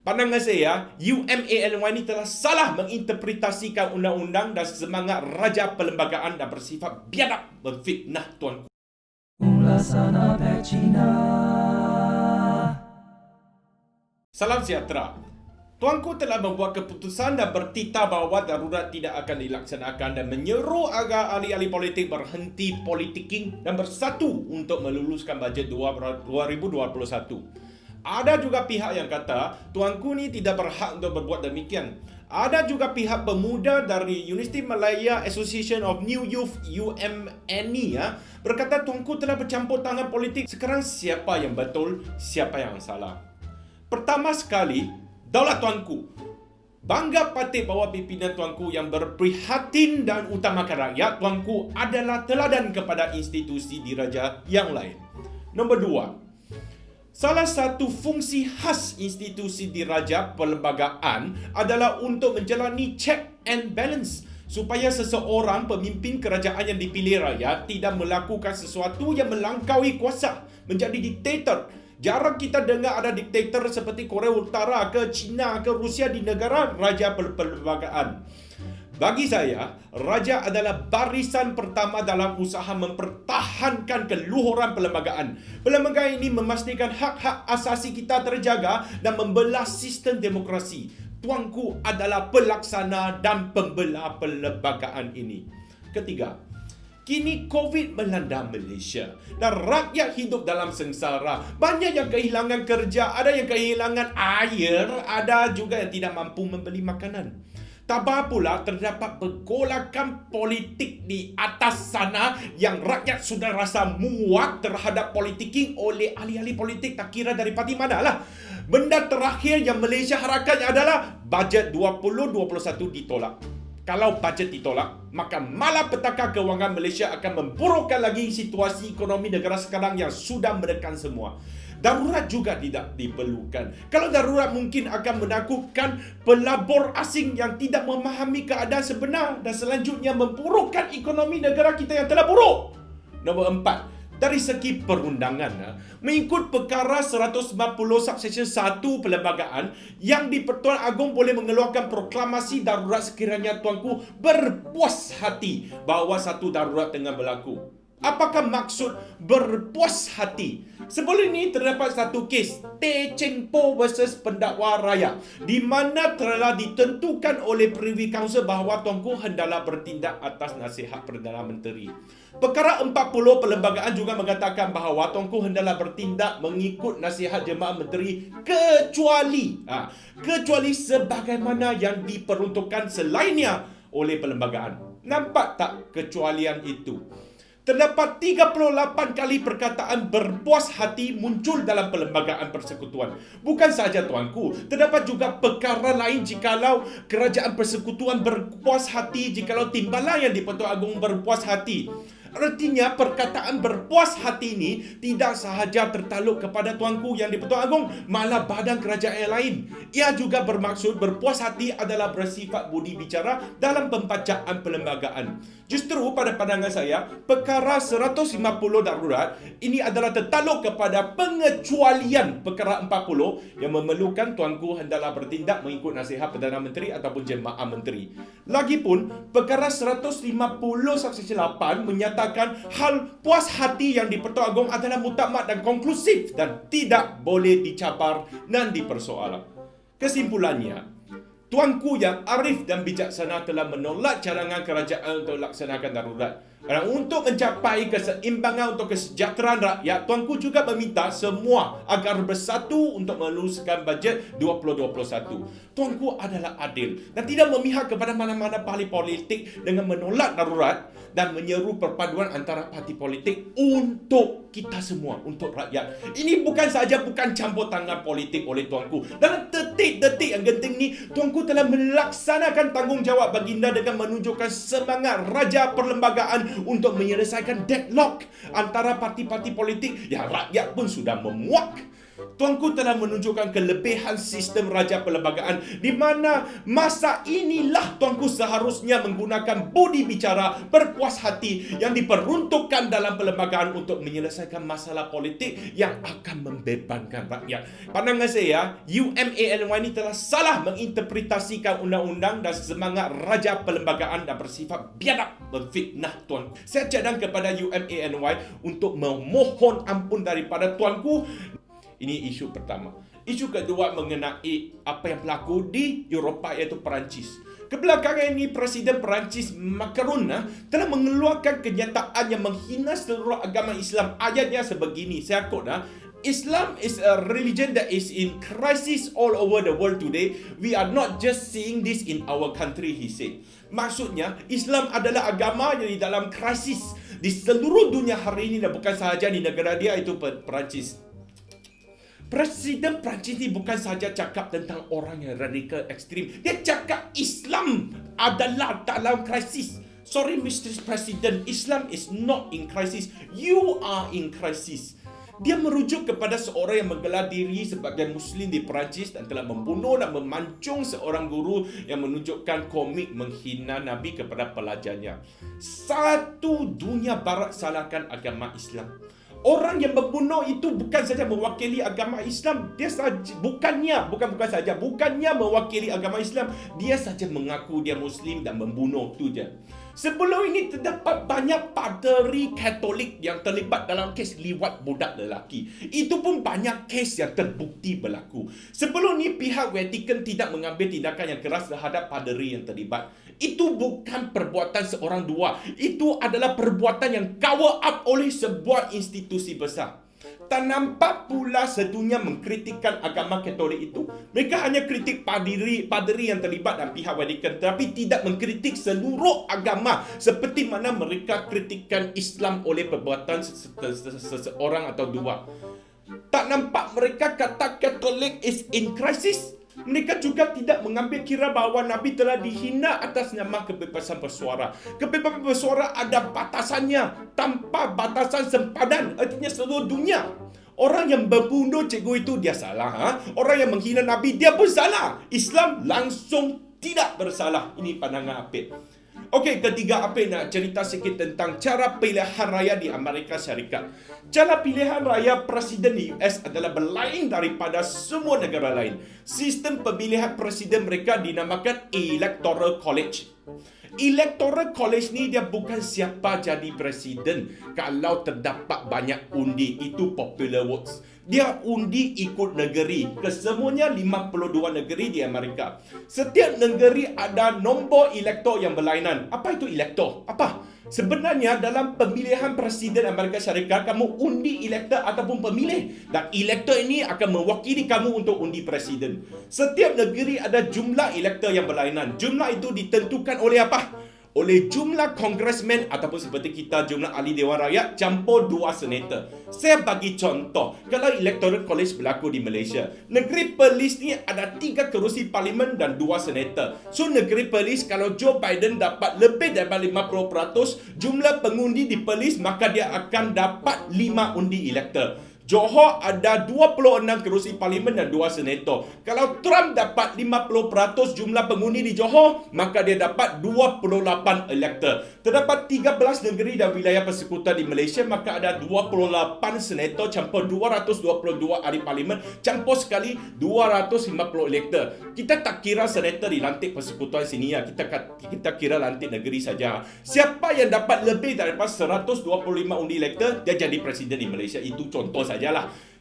Pandangan saya, UMALY ini telah salah menginterpretasikan undang-undang dan semangat raja perlembagaan dan bersifat biadab memfitnah tuanku. Ulasan Cina. Salam sejahtera. Tuanku telah membuat keputusan dan bertitah bahawa darurat tidak akan dilaksanakan dan menyeru agar ahli-ahli politik berhenti politiking dan bersatu untuk meluluskan bajet 2021. Ada juga pihak yang kata tuanku ni tidak berhak untuk berbuat demikian. Ada juga pihak pemuda dari Universiti Malaya Association of New Youth UMNI berkata tuanku telah bercampur tangan politik. Sekarang siapa yang betul, siapa yang salah? Pertama sekali, daulat tuanku. Bangga patut bahawa pimpinan tuanku yang berprihatin dan utamakan rakyat tuanku adalah teladan kepada institusi diraja yang lain. Nombor dua, salah satu fungsi khas institusi diraja perlembagaan adalah untuk menjalani check and balance supaya seseorang pemimpin kerajaan yang dipilih rakyat tidak melakukan sesuatu yang melangkaui kuasa, menjadi diktator. Jarang kita dengar ada diktator seperti Korea Utara ke China ke Rusia di negara raja perlembagaan. Bagi saya, raja adalah barisan pertama dalam usaha mempertahankan keluhuran perlembagaan. Perlembagaan ini memastikan hak-hak asasi kita terjaga dan membelah sistem demokrasi. Tuanku adalah pelaksana dan pembelah perlembagaan ini. Ketiga, kini COVID melanda Malaysia dan rakyat hidup dalam sengsara. Banyak yang kehilangan kerja, ada yang kehilangan air, ada juga yang tidak mampu membeli makanan. Tabah pula terdapat pergolakan politik di atas sana yang rakyat sudah rasa muak terhadap politiking oleh ahli-ahli politik tak kira dari parti manalah. Benda terakhir yang Malaysia harapkan adalah bajet 2021 ditolak. Kalau bajet ditolak, maka malapetaka kewangan Malaysia akan memburukkan lagi situasi ekonomi negara sekarang yang sudah menekan semua. Darurat juga tidak diperlukan. Kalau darurat mungkin akan menakutkan pelabur asing yang tidak memahami keadaan sebenar dan selanjutnya memburukkan ekonomi negara kita yang telah buruk. Nombor 4, dari segi perundangan, mengikut perkara 190 subsection 1 perlembagaan, yang di-Pertuan Agong boleh mengeluarkan proklamasi darurat sekiranya tuanku berpuas hati bahawa satu darurat tengah berlaku. Apakah maksud berpuas hati? Sebelum ini terdapat satu kes Teh Cheng Po versus pendakwa raya di mana telah ditentukan oleh Privy Council bahawa tuanku hendaklah bertindak atas nasihat Perdana Menteri. Perkara 40 perlembagaan juga mengatakan bahawa tuanku hendaklah bertindak mengikut nasihat Jemaah Menteri kecuali sebagaimana yang diperuntukkan selainnya oleh perlembagaan. Nampak tak kecualian itu? Terdapat 38 kali perkataan berpuas hati muncul dalam perlembagaan persekutuan. Bukan sahaja tuanku, terdapat juga perkara lain jikalau kerajaan persekutuan berpuas hati, jikalau timbalan yang di-Pertuan Agong berpuas hati. Artinya perkataan berpuas hati ini tidak sahaja tertaluk kepada tuanku yang di-Pertuan Agong, malah badan kerajaan yang lain. Ia juga bermaksud berpuas hati adalah bersifat budi bicara dalam pembacaan perlembagaan. Justru pada pandangan saya, perkara 150 darurat ini adalah tertaluk kepada pengecualian perkara 40 yang memerlukan tuanku hendaklah bertindak mengikut nasihat Perdana Menteri ataupun Jemaah Menteri. Lagipun, perkara 150 subsection 8 menyatakan hal puas hati yang di-Pertuan Agong adalah mutamat dan konklusif dan tidak boleh dicabar dan dipersoalkan. Kesimpulannya, tuanku yang arif dan bijaksana telah menolak cadangan kerajaan untuk laksanakan darurat. Dan untuk mencapai keseimbangan untuk kesejahteraan rakyat, tuanku juga meminta semua agar bersatu untuk meluluskan bajet 2021. Tuanku adalah adil dan tidak memihak kepada mana-mana parti politik dengan menolak darurat dan menyeru perpaduan antara parti politik untuk kita semua, untuk rakyat. Ini bukan sahaja bukan campur tangan politik oleh tuanku. Dalam detik-detik yang genting ni, tuanku telah melaksanakan tanggungjawab baginda dengan menunjukkan semangat raja perlembagaan untuk menyelesaikan deadlock antara parti-parti politik yang rakyat pun sudah memuak. Tuanku telah menunjukkan kelebihan sistem raja perlembagaan di mana masa inilah tuanku seharusnya menggunakan budi bicara berpuas hati yang diperuntukkan dalam perlembagaan untuk menyelesaikan masalah politik yang akan membebankan rakyat. Pandangan saya, UMANY ini telah salah menginterpretasikan undang-undang dan semangat raja perlembagaan dan bersifat biadab memfitnah tuan. Saya cadang kepada UMANY untuk memohon ampun daripada tuanku. Ini isu pertama. Isu kedua mengenai apa yang berlaku di Eropah iaitu Perancis. Kebelakangan ini Presiden Perancis Macron telah mengeluarkan kenyataan yang menghina seluruh agama Islam. Ayatnya sebegini, saya quote, Islam is a religion that is in crisis all over the world today. We are not just seeing this in our country, he said. Maksudnya, Islam adalah agama yang di dalam krisis di seluruh dunia hari ini dan bukan sahaja di negara dia iaitu Perancis. Presiden Perancis ni bukan sahaja cakap tentang orang yang radikal ekstrim. Dia cakap Islam adalah dalam krisis. Sorry Mr. President, Islam is not in crisis. You are in crisis. Dia merujuk kepada seorang yang menggelar diri sebagai Muslim di Perancis dan telah membunuh dan memancung seorang guru yang menunjukkan komik menghina Nabi kepada pelajarnya. Satu dunia barat salahkan agama Islam. Orang yang membunuh itu bukan saja mewakili agama Islam, dia saja bukannya mewakili agama Islam, dia saja mengaku dia Muslim dan membunuh tu je. Sebelum ini terdapat banyak paderi Katolik yang terlibat dalam kes liwat budak lelaki. Itu pun banyak kes yang terbukti berlaku. Sebelum ini pihak Vatican tidak mengambil tindakan yang keras terhadap paderi yang terlibat. Itu bukan perbuatan seorang dua. Itu adalah perbuatan yang cover up oleh sebuah institusi besar. Tak nampak pula sedunia mengkritikkan agama Katolik itu. Mereka hanya kritik paderi yang terlibat dan pihak Vatican, tetapi tidak mengkritik seluruh agama seperti mana mereka kritikkan Islam oleh perbuatan seseorang atau dua. Tak nampak mereka kata Katolik is in crisis. Mereka juga tidak mengambil kira bahawa Nabi telah dihina atas nama kebebasan bersuara. Kebebasan bersuara ada batasannya. Tanpa batasan sempadan, artinya seluruh dunia. Orang yang membunuh cikgu itu dia salah. Orang yang menghina Nabi dia pun salah. Islam langsung tidak bersalah. Ini pandangan Apit. Okey, ketiga Apit nak cerita sikit tentang cara pilihan raya di Amerika Syarikat. Cara pilihan raya presiden di US adalah berlain daripada semua negara lain. Sistem pemilihan presiden mereka dinamakan Electoral College. Electoral College ni dia bukan siapa jadi presiden kalau terdapat banyak undi. Itu popular votes. Dia undi ikut negeri. Kesemuanya 52 negeri di Amerika. Setiap negeri ada nombor elektor yang berlainan. Apa itu elektor? Apa? Sebenarnya dalam pemilihan presiden Amerika Syarikat, kamu undi elektor ataupun pemilih. Dan elektor ini akan mewakili kamu untuk undi presiden. Setiap negeri ada jumlah elektor yang berlainan. Jumlah itu ditentukan oleh apa? Oleh jumlah congressman ataupun seperti kita jumlah ahli Dewan Rakyat campur 2 senator. Saya bagi contoh, kalau Electoral College berlaku di Malaysia, negeri Perlis ni ada 3 kerusi parlimen dan 2 senator. So negeri Perlis kalau Joe Biden dapat lebih daripada 50% jumlah pengundi di Perlis, maka dia akan dapat 5 undi elektor. Johor ada 26 kerusi parlimen dan 2 senator. Kalau Trump dapat 50% jumlah pengundi di Johor, maka dia dapat 28 elektor. Terdapat 13 negeri dan wilayah persekutuan di Malaysia, maka ada 28 senator campur 222 ahli parlimen, campur sekali 250 elektor. Kita tak kira senator dilantik persekutuan sini ya. Kita kira lantik negeri saja. Siapa yang dapat lebih daripada 125 undi elektor, dia jadi presiden di Malaysia. Itu contoh saja.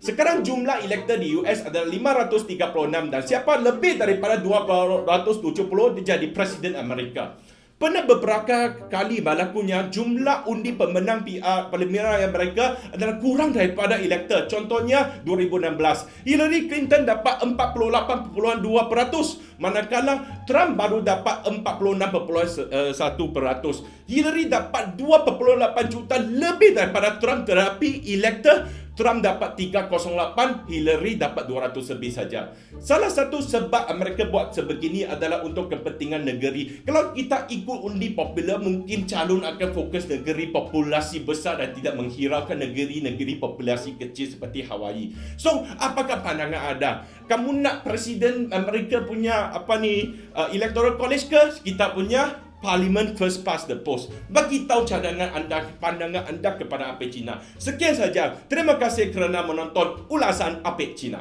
Sekarang jumlah elektor di US adalah 536 dan siapa lebih daripada 270 dia jadi presiden Amerika. Pernah beberapa kali berlakunya jumlah undi pemenang PR Parlimen Amerika adalah kurang daripada elektor. Contohnya 2016, Hillary Clinton dapat 48.2%, manakala Trump baru dapat 46.1%. Hillary dapat 2.8 juta lebih daripada Trump, tetapi elektor Trump dapat 308, Hillary dapat 200 lebih saja. Salah satu sebab mereka buat sebegini adalah untuk kepentingan negeri. Kalau kita ikut undi popular, mungkin calon akan fokus negeri populasi besar dan tidak menghiraukan negeri-negeri populasi kecil seperti Hawaii. So, apakah pandangan anda? Kamu nak presiden Amerika punya electoral college ke? Kita punya Parliament first past the post. Bagi tahu cadangan anda, pandangan anda kepada Apek Cina. Sekian saja. Terima kasih kerana menonton ulasan Apek Cina.